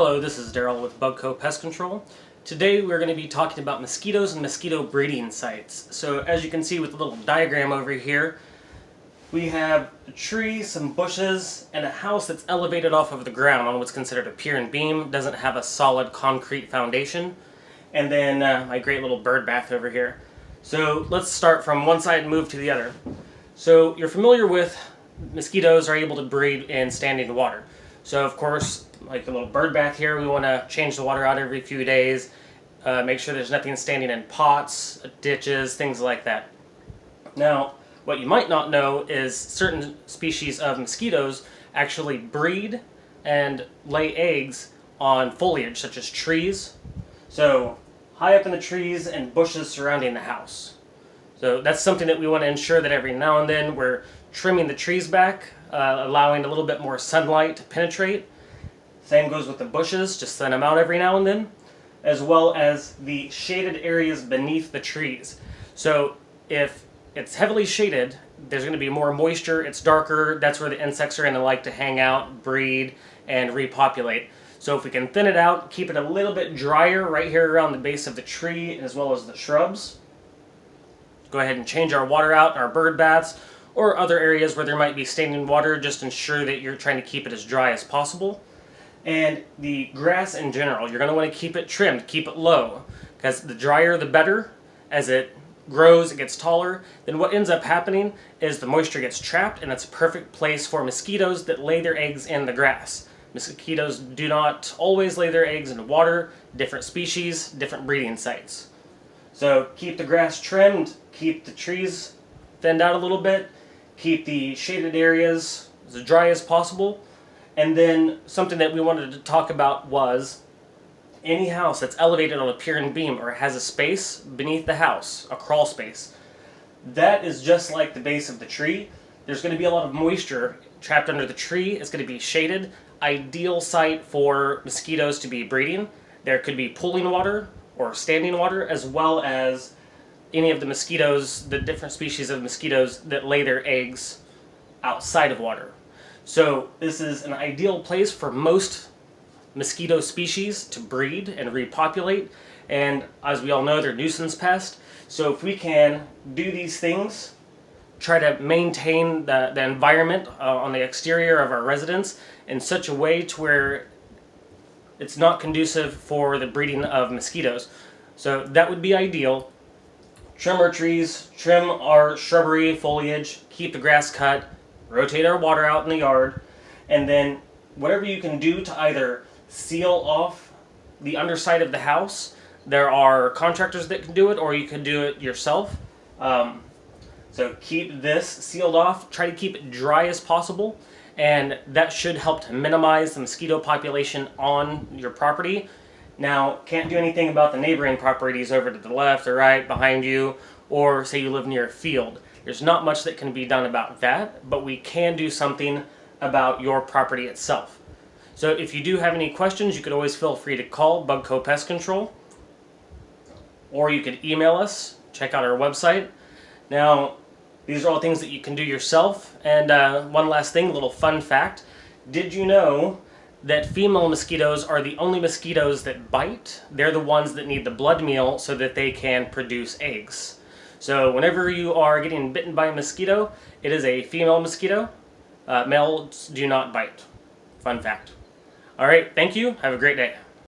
Hello, this is Daryl with BUGCO Pest Control. Today we're going to be talking about mosquitoes and mosquito breeding sites. So as you can see with the little diagram over here, we have a tree, some bushes, and a house that's elevated off of the ground on what's considered a pier and beam, doesn't have a solid concrete foundation. And then my great little bird bath over here. So let's start from one side and move to the other. So you're familiar with mosquitoes are able to breed in standing water. So of course, like the little bird bath here, we want to change the water out every few days, make sure there's nothing standing in pots, ditches, things like that. Now, what you might not know is certain species of mosquitoes actually breed and lay eggs on foliage, such as trees. So high up in the trees and bushes surrounding the house. So that's something that we want to ensure that every now and then we're trimming the trees back, allowing a little bit more sunlight to penetrate. Same goes with the bushes, just thin them out every now and then, as well as the shaded areas beneath the trees. So if it's heavily shaded, there's going to be more moisture, it's darker, that's where the insects are going to like to hang out, breed, and repopulate. So if we can thin it out, keep it a little bit drier right here around the base of the tree as well as the shrubs. Go ahead and change our water out in our bird baths or other areas where there might be standing water. Just ensure that you're trying to keep it as dry as possible. And the grass in general, you're going to want to keep it trimmed, keep it low, because the drier the better. As it grows, it gets taller, then what ends up happening is the moisture gets trapped, and it's a perfect place for mosquitoes that lay their eggs in the grass. Mosquitoes do not always lay their eggs in water, different species, different breeding sites. So keep the grass trimmed, keep the trees thinned out a little bit, keep the shaded areas as dry as possible. And then something that we wanted to talk about was any house that's elevated on a pier and beam or has a space beneath the house, a crawl space. That is just like the base of the tree. There's going to be a lot of moisture trapped under the tree. It's going to be shaded. Ideal site for mosquitoes to be breeding. There could be pooling water or standing water, as well as any of the mosquitoes, the different species of mosquitoes that lay their eggs outside of water. So this is an ideal place for most mosquito species to breed and repopulate, and as we all know, they're nuisance pests. So if we can do these things, try to maintain the environment on the exterior of our residence in such a way to where it's not conducive for the breeding of mosquitoes. So that would be ideal. Trim our trees, trim our shrubbery foliage, keep the grass cut, rotate our water out in the yard, and then whatever you can do to either seal off the underside of the house. There are contractors that can do it, or you can do it yourself. So keep this sealed off, try to keep it dry as possible, and that should help to minimize the mosquito population on your property. Now, can't do anything about the neighboring properties over to the left or right behind you, or say you live near a field. There's not much that can be done about that, but we can do something about your property itself. So if you do have any questions, you could always feel free to call BUGCO Pest Control, or you could email us, check out our website. Now, these are all things that you can do yourself. And one last thing, a little fun fact. Did you know that female mosquitoes are the only mosquitoes that bite? They're the ones that need the blood meal so that they can produce eggs. So whenever you are getting bitten by a mosquito, it is a female mosquito. Males do not bite. Fun fact. All right, thank you. Have a great day.